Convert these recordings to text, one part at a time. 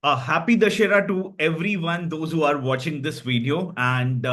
Happy Dashera to everyone, those who are watching this video, and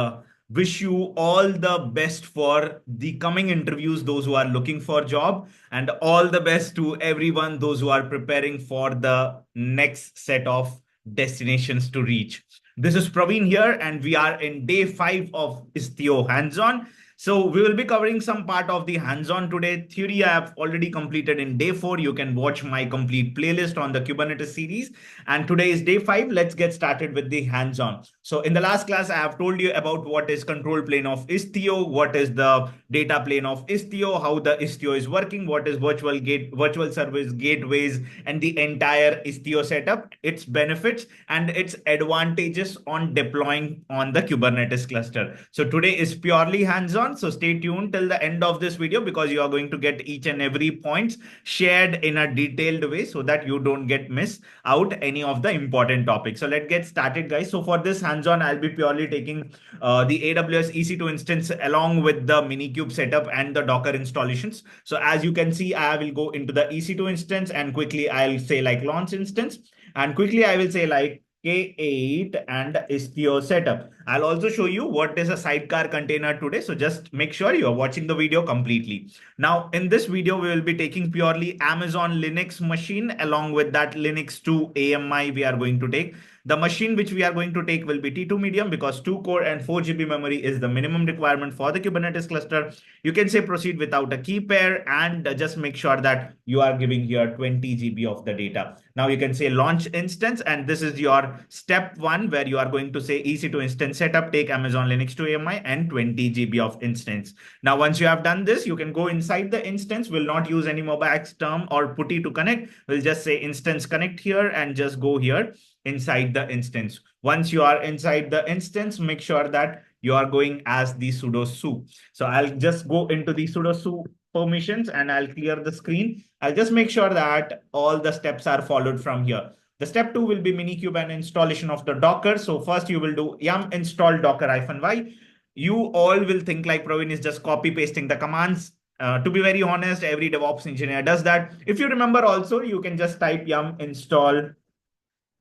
wish you all the best for the coming interviews, those who are looking for job, and all the best to everyone, those who are preparing for the next set of destinations to reach. This is Praveen here, and we are in day 5 of Istio hands-on. So we will be covering some part of the hands-on today. Theory I have already completed in day 4. You can watch my complete playlist on the Kubernetes series. And today is day 5. Let's get started with the hands-on. So in the last class, I have told you about what is control plane of Istio, what is the data plane of Istio, how the Istio is working, what is virtual service gateways, and the entire Istio setup, its benefits and its advantages on deploying on the Kubernetes cluster. So today is purely hands-on. So stay tuned till the end of this video because you are going to get each and every points shared in a detailed way so that you don't get miss out any of the important topics. So let's get started, guys. So for this hands-on, I'll be purely taking the AWS EC2 instance along with the Minikube setup and the Docker installations. So as you can see, I will go into the EC2 instance and quickly I'll say like launch instance and quickly I will say like K8 and Istio setup. I'll also show you what is a sidecar container today. So just make sure you're watching the video completely. Now, in this video, we will be taking purely Amazon Linux machine along with that Linux 2 AMI we are going to take. The machine which we are going to take will be T2 medium because 2 core and 4 GB memory is the minimum requirement for the Kubernetes cluster. You can say proceed without a key pair and just make sure that you are giving here 20 GB of the data. Now you can say launch instance, and this is your step 1 where you are going to say EC2 instance setup, take Amazon Linux 2 AMI and 20 GB of instance. Now, once you have done this, you can go inside the instance. We'll not use any MobiX term or putty to connect. We'll just say instance connect here and just go here inside the instance. Once you are inside the instance, make sure that you are going as the sudo su. So I'll just go into the sudo su permissions and I'll clear the screen. I'll just make sure that all the steps are followed from here. The step 2 will be Minikube and installation of the Docker. So first you will do yum install docker-y. You all will think like Praveen is just copy pasting the commands. To be very honest, every DevOps engineer does that. If you remember also, you can just type yum install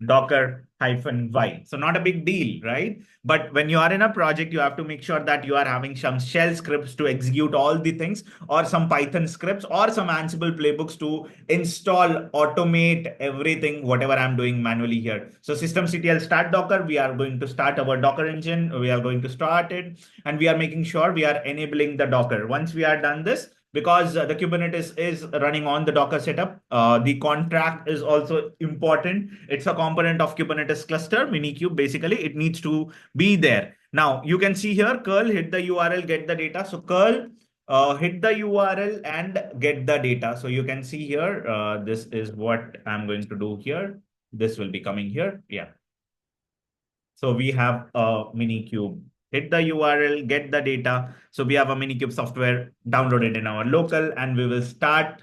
docker-y. So not a big deal, right? But when you are in a project, you have to make sure that you are having some shell scripts to execute all the things, or some Python scripts, or some Ansible playbooks to install, automate everything, whatever I'm doing manually here. So systemctl start Docker, we are going to start our Docker engine. We are going to start it, and we are making sure we are enabling the Docker. Once we are done this, because the Kubernetes is running on the Docker setup. The contract is also important. It's a component of Kubernetes cluster, Minikube. Basically, it needs to be there. Now, you can see here, curl, hit the URL, get the data. So curl, hit the URL and get the data. So you can see here, this is what I'm going to do here. This will be coming here. Yeah. So we have a Minikube. Hit the URL, get the data. So we have a Minikube software downloaded in our local, and we will start.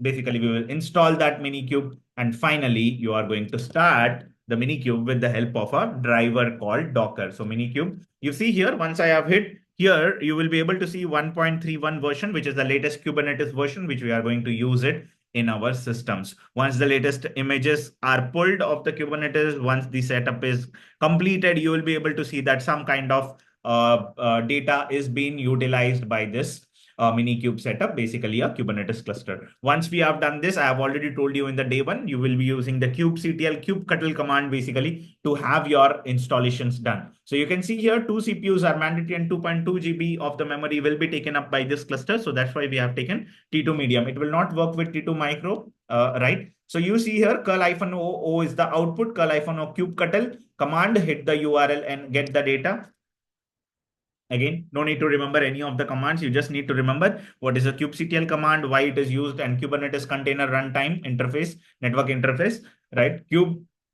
Basically, we will install that Minikube. And finally, you are going to start the Minikube with the help of a driver called Docker. So Minikube, you see here, once I have hit here, you will be able to see 1.31 version, which is the latest Kubernetes version, which we are going to use it in our systems. Once the latest images are pulled of the Kubernetes, once the setup is completed, you will be able to see that some kind of data is being utilized by this Minikube setup, basically a Kubernetes cluster. Once we have done this, I have already told you in the day 1, you will be using the kubectl _ktl command basically to have your installations done. So you can see here 2 CPUs are mandatory and 2.2 GB of the memory will be taken up by this cluster. So that's why we have taken T2 medium. It will not work with T2 micro, right? So you see here curl-o is the output, curl-o _ktl command, hit the URL and get the data. Again, no need to remember any of the commands. You just need to remember what is a kubectl command, why it is used, and Kubernetes container runtime interface, network interface, right?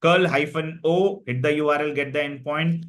curl-o, hit the URL, get the endpoint,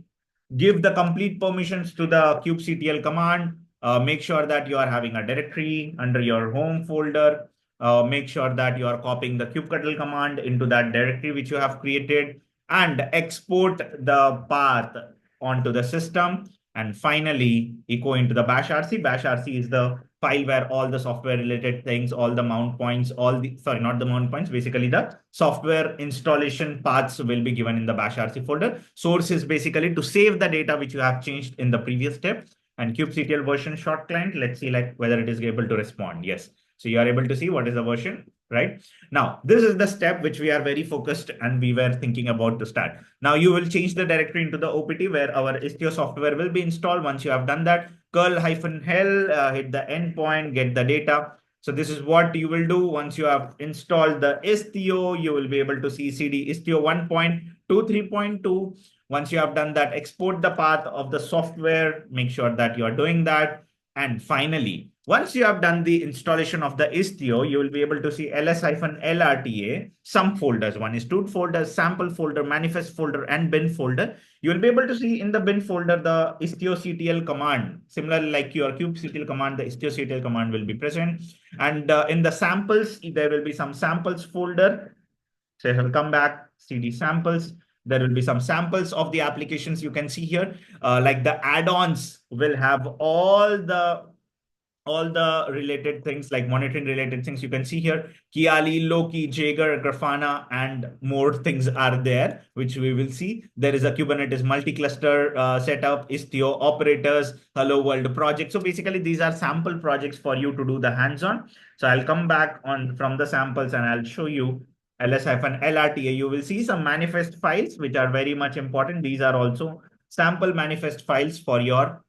give the complete permissions to the kubectl command. Make sure that you are having a directory under your home folder. Make sure that you are copying the kubectl command into that directory which you have created and export the path onto the system. And finally, echo into the bash RC. Bash RC is the file where all the software related things, all the mount points, sorry, not the mount points, basically the software installation paths will be given in the bash RC folder. Source is basically to save the data which you have changed in the previous step. And kubectl version short client, let's see like whether it is able to respond. Yes. So you are able to see what is the version, right? Now, this is the step which we are very focused and we were thinking about to start. Now you will change the directory into the OPT where our Istio software will be installed. Once you have done that, curl-hell, hit the endpoint, get the data. So this is what you will do once you have installed the Istio. You will be able to see cd Istio 1.23.2. Once you have done that, export the path of the software, make sure that you are doing that. And finally, once you have done the installation of the Istio, you will be able to see ls-lrta, some folders. One is root folder, sample folder, manifest folder, and bin folder. You will be able to see in the bin folder the istioctl command. Similarly, like your kubectl command, the istioctl command will be present. And in the samples, there will be some samples folder. So I will come back, cd samples. There will be some samples of the applications you can see here. Like the add-ons will have all the related things, like monitoring related things you can see here. Kiali, Loki, Jaeger, Grafana, and more things are there, which we will see. There is a Kubernetes multi-cluster setup, Istio operators, Hello World project. So basically, these are sample projects for you to do the hands-on. So I'll come back on from the samples and I'll show you ls-lrta. You will see some manifest files, which are very much important. These are also sample manifest files for your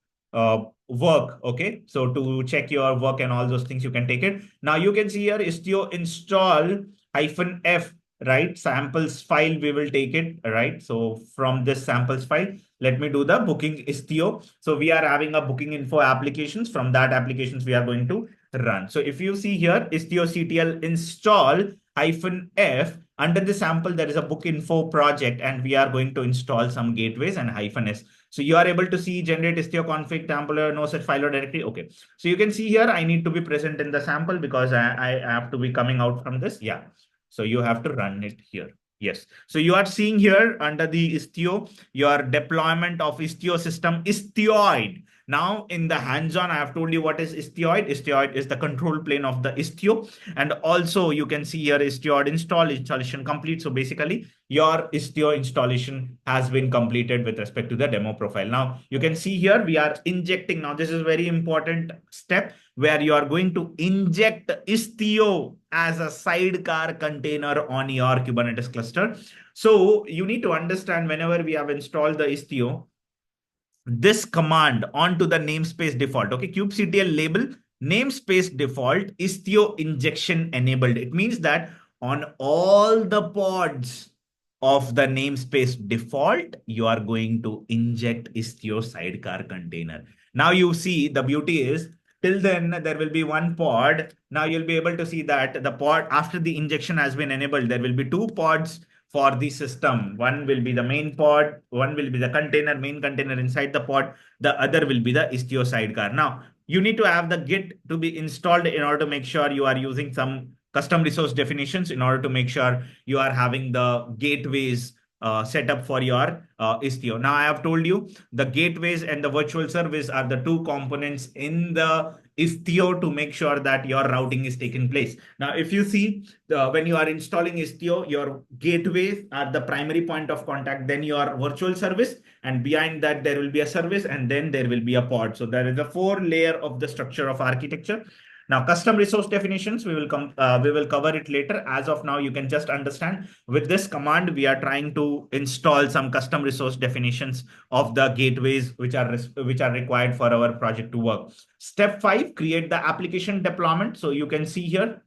work. Okay, so to check your work and all those things, you can take it. Now you can see here Istio install -f, right? Samples file, we will take it, right? So from this samples file, let me do the booking Istio. So we are having a booking info applications. From that applications, we are going to run. So if you see here, istioctl install -f, under the sample, there is a book info project, and we are going to install some gateways and -s. So you are able to see generate Istio config, Tampler, no such file or directory. Okay. So you can see here, I need to be present in the sample because I have to be coming out from this. Yeah. So you have to run it here. Yes. So you are seeing here under the Istio, your deployment of Istio system Istioid. Now in the hands-on, I have told you what is Istioid. Istioid is the control plane of the Istio. And also you can see here Istioid installation complete. So basically your Istio installation has been completed with respect to the demo profile. Now you can see here we are injecting. Now this is very important step where you are going to inject Istio as a sidecar container on your Kubernetes cluster. So you need to understand whenever we have installed the Istio, this command onto the namespace default. Okay, kubectl label namespace default Istio injection enabled. It means that on all the pods of the namespace default, you are going to inject Istio sidecar container. Now you see the beauty is till then there will be one pod. Now you'll be able to see that the pod after the injection has been enabled, there will be two pods for the system. One will be the main pod, one will be the container, main container inside the pod, the other will be the Istio sidecar. Now, you need to have the Git to be installed in order to make sure you are using some custom resource definitions in order to make sure you are having the gateways set up for your Istio. Now, I have told you the gateways and the virtual service are the two components in the Istio to make sure that your routing is taking place. Now, if you see when you are installing Istio, your gateways are the primary point of contact, then your virtual service, and behind that there will be a service, and then there will be a pod. So there is a 4-layer of the structure of architecture. Now, custom resource definitions, we will cover it later. As of now, you can just understand with this command, we are trying to install some custom resource definitions of the gateways which are required for our project to work. Step 5, create the application deployment. So you can see here,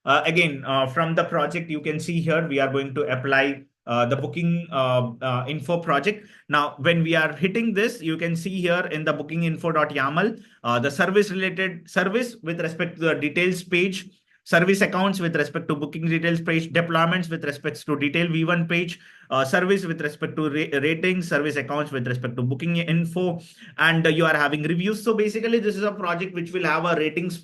again, from the project, you can see here, we are going to apply the booking info project. Now, when we are hitting this, you can see here in the booking info.yaml, the service related service with respect to the details page, service accounts with respect to booking details page, deployments with respect to detail v1 page, service with respect to ratings, service accounts with respect to booking info, and you are having reviews. So basically, this is a project which will have a ratings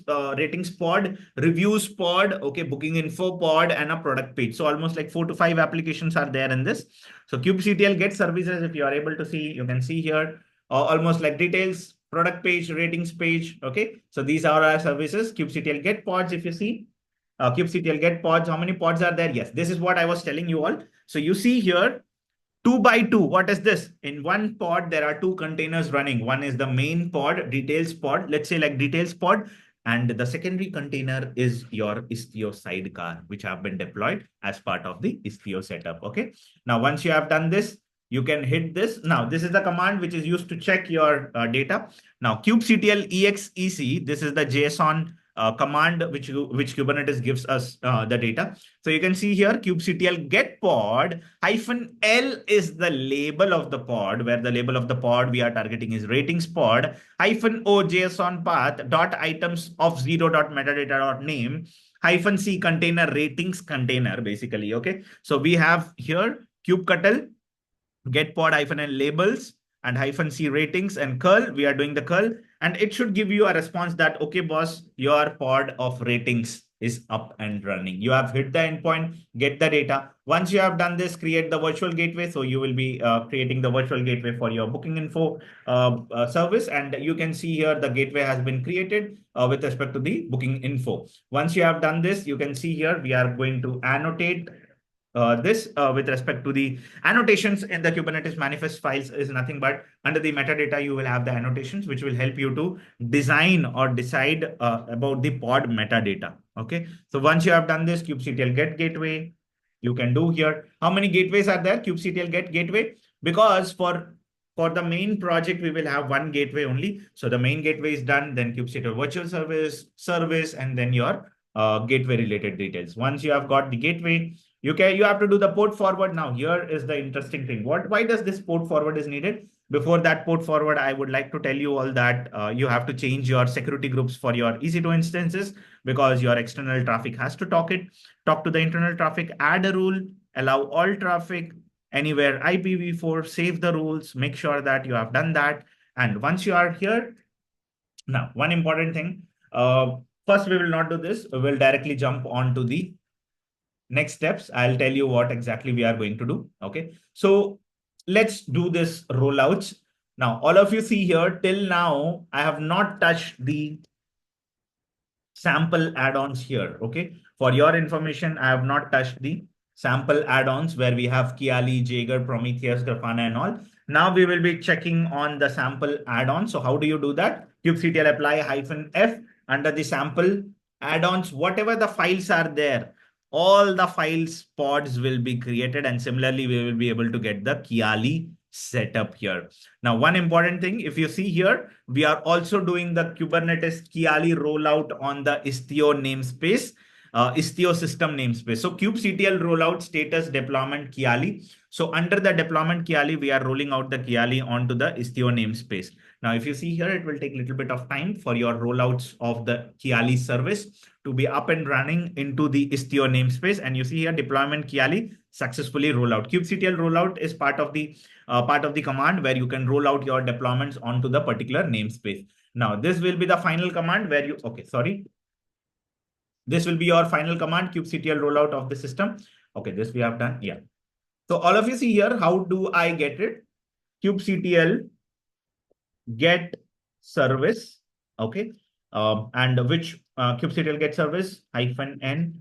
pod, reviews pod, okay, booking info pod, and a product page. So almost like 4 to 5 applications are there in this. So kubectl get services, if you are able to see, you can see here almost like details, product page, ratings page. Okay, so these are our services. kubectl get pods. If you see, kubectl get pods, how many pods are there? Yes, this is what I was telling you all. So you see here, 2 by 2. What is this? In one pod, there are two containers running. One is the main pod, details pod, let's say like details pod. And the secondary container is your Istio sidecar, which have been deployed as part of the Istio setup. Okay. Now, once you have done this, you can hit this. Now, this is the command which is used to check your data. Now, kubectl exec, this is the JSON command which Kubernetes gives us the data. So you can see here, kubectl get pod -L is the label of the pod, where the label of the pod we are targeting is ratings pod, -O JSON path dot items of 0.metadata.name -C container ratings container, basically. Okay. So we have here kubectl get pod -L labels and -C ratings and curl. We are doing the curl, and it should give you a response that, okay, boss, your pod of ratings is up and running. You have hit the endpoint, get the data. Once you have done this, create the virtual gateway. So you will be creating the virtual gateway for your booking info service. And you can see here the gateway has been created with respect to the booking info. Once you have done this, you can see here we are going to annotate this with respect to the annotations in the Kubernetes manifest files is nothing but under the metadata, you will have the annotations, which will help you to design or decide about the pod metadata. Okay. So once you have done this, kubectl get gateway, you can do here. How many gateways are there? kubectl get gateway, because for the main project, we will have one gateway only. So the main gateway is done, then kubectl virtual service, and then your gateway related details. Once you have got the gateway, you have to do the port forward. Now, here is the interesting thing. Why does this port forward is needed? Before that port forward, I would like to tell you all that you have to change your security groups for your EC2 instances, because your external traffic has to talk to the internal traffic, add a rule, allow all traffic anywhere IPv4, save the rules, make sure that you have done that. And once you are here, now, one important thing, first, we will not do this. We will directly jump on to the next steps. I'll tell you what exactly we are going to do. Okay. So let's do this rollouts. Now, all of you see here, till now, I have not touched the sample add-ons here. Okay. For your information, I have not touched the sample add-ons where we have Kiali, Jaeger, Prometheus, Grafana, and all. Now we will be checking on the sample add-on. So how do you do that? kubectl apply -F under the sample add-ons, whatever the files are there, all the files pods will be created, and similarly we will be able to get the kiali setup here. Now, one important thing, if you see here, we are also doing the Kubernetes kiali rollout on the Istio namespace, Istio system namespace. So kubectl rollout status deployment kiali. So under the deployment kiali, we are rolling out the kiali onto the Istio namespace. Now, if you see here, it will take a little bit of time for your rollouts of the kiali service to be up and running into the Istio namespace. And you see here, deployment kiali successfully rollout. kubectl rollout is part of the command where you can roll out your deployments onto the particular namespace. Now, this will be the final command where you, okay, sorry. This will be your final command, kubectl rollout of the system. Okay, this we have done. Yeah. So all of you see here, how do I get it? kubectl get service. Okay. And which kubectl get service -n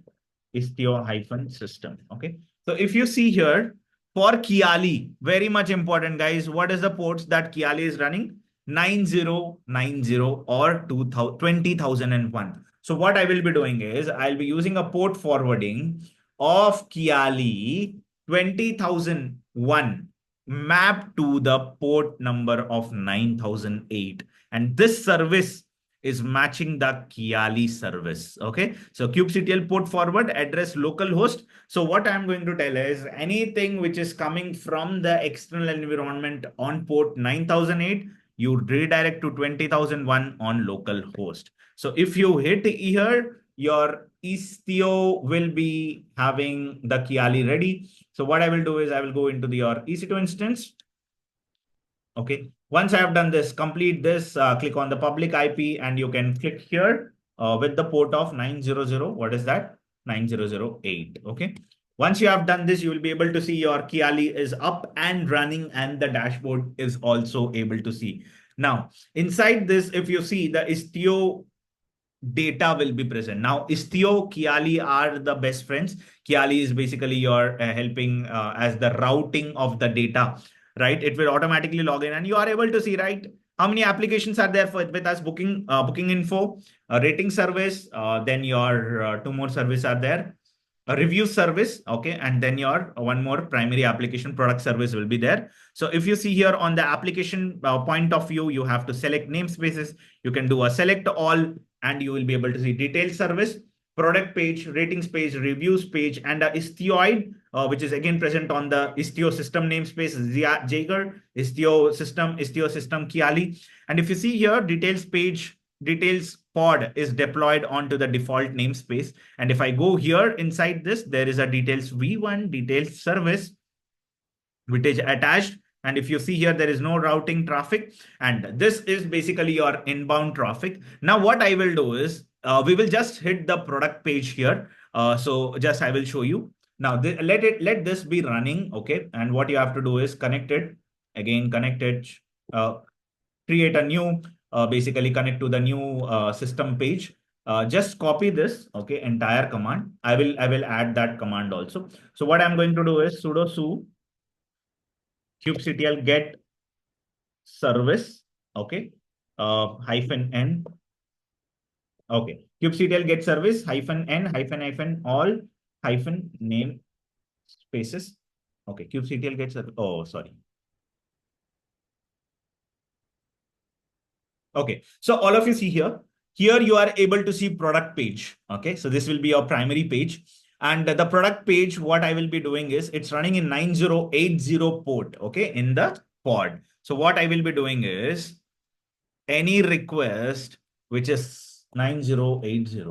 Istio system. Okay. So if you see here, for Kiali, very much important, guys. What is the ports that Kiali is running? 9090 or 20001. So what I will be doing is I'll be using a port forwarding of Kiali 20001 mapped to the port number of 9008. And this service is matching the Kiali service. Okay. So kubectl port forward address localhost. So what I'm going to tell is anything which is coming from the external environment on port 9008, you redirect to 20001 on localhost. So if you hit here, your Istio will be having the Kiali ready. So what I will do is I will go into your EC2 instance. Okay. Once I have done this, complete this, click on the public IP, and you can click here with the port of 900. What is that? 9008. Okay. Once you have done this, you will be able to see your Kiali is up and running, and the dashboard is also able to see. Now, inside this, if you see the Istio data will be present. Now, Istio, kiali are the best friends. Kiali is basically your helping as the routing of the data, right? It will automatically log in and you are able to see, right? How many applications are there with us? Booking info, rating service, then your two more service are there. A review service, okay, and then your one more primary application product service will be there. So if you see here on the application point of view, you have to select namespaces. You can do a select all, and you will be able to see detailed service, product page, ratings page, reviews page, and a istioid, which is again present on the Istio system namespace, 𝐃𝐈𝐒𝐲 Istio system kiali. And if you see here, details page, details pod is deployed onto the default namespace. And if I go here inside this, there is a details v1 details service, which is attached. And if you see here, there is no routing traffic. And this is basically your inbound traffic. Now, what I will do is we will just hit the product page here. So just I will show you. Now, let this be running. OK, and what you have to do is connect it again, connect it, create a new, basically connect to the new system page. Just copy this, okay, entire command. I will add that command also. So what I'm going to do is sudo su kubectl get service, okay, -n, okay, kubectl get service -n all name spaces, okay, kubectl get service. Oh, sorry. Okay, so all of you see here, you are able to see product page. Okay, so this will be your primary page. And the product page, what I will be doing is it's running in 9080 port, okay, in the pod. So what I will be doing is any request which is 9080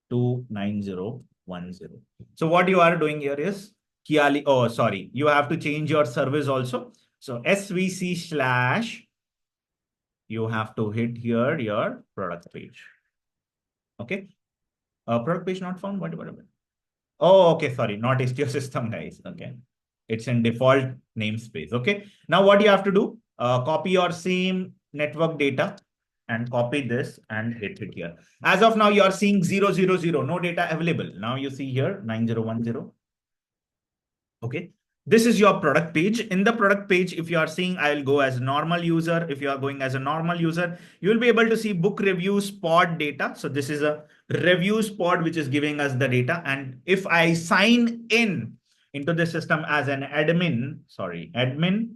to 9010. So what you are doing here is kiali, oh, sorry, you have to change your service also. So svc/ you have to hit here your product page. Okay. Product page not found. What? Oh, okay. Sorry, not Istio system, guys. Okay. It's in default namespace. Okay. Now what you have to do, copy your same network data and copy this and hit it here. As of now, you are seeing 000, no data available. Now you see here 9010. Okay. This is your product page. In the product page, if you are seeing, I'll go as normal user. If you are going as a normal user, you will be able to see book reviews pod data. So this is a reviews pod, which is giving us the data. And if I sign in into the system as an admin, sorry, admin,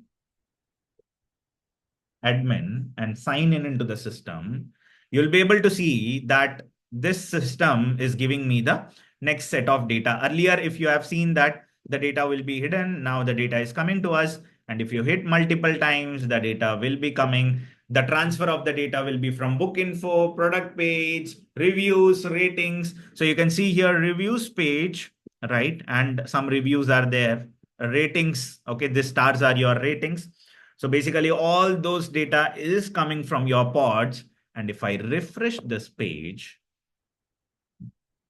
and sign in into the system, you'll be able to see that this system is giving me the next set of data. Earlier, if you have seen that the data will be hidden, now the data is coming to us. And if you hit multiple times, the data will be coming. The transfer of the data will be from book info, product page, reviews, ratings. So you can see here reviews page, right? And some reviews are there. Ratings, okay, the stars are your ratings. So basically all those data is coming from your pods. And if I refresh this page,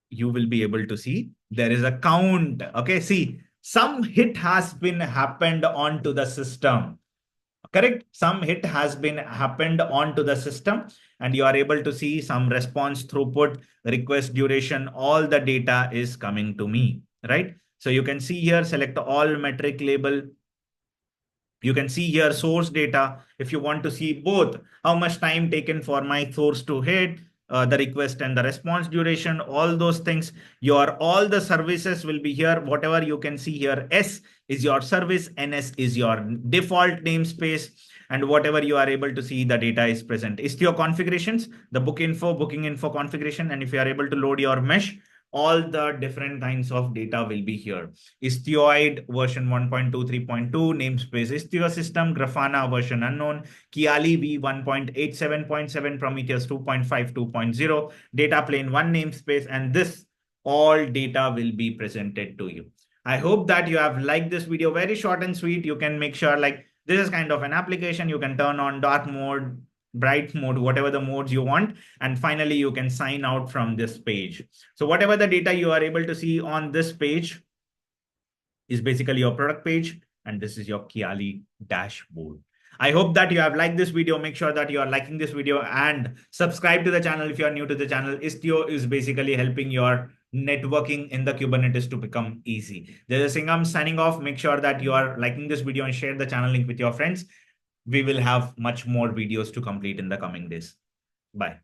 you will be able to see there is a count. Okay, see, some hit has been happened onto the system. Correct? Some hit has been happened onto the system, and you are able to see some response throughput, request duration, all the data is coming to me, right? So you can see here, select all metric label. You can see here source data. If you want to see both, how much time taken for my source to hit, the request and the response duration, all those things, all the services will be here. Whatever you can see here, S is your service, NS is your default namespace, and whatever you are able to see, the data is present. Istio configurations, the booking info configuration, and if you are able to load your mesh, all the different kinds of data will be here. Istioid version 1.23.2, namespace Istio system, Grafana version unknown, kiali v1.87.7, Prometheus 2.5.2.0, data plane 1 namespace, and this all data will be presented to you. I hope that you have liked this video. Very short and sweet. You can make sure like this is kind of an application. You can turn on dark mode, bright mode, whatever the modes you want. And finally, you can sign out from this page. So whatever the data you are able to see on this page is basically your product page. And this is your Kiali dashboard. I hope that you have liked this video. Make sure that you are liking this video and subscribe to the channel if you are new to the channel. Istio is basically helping your networking in the Kubernetes to become easy. This is Singham signing off. Make sure that you are liking this video and share the channel link with your friends. We will have much more videos to complete in the coming days. Bye.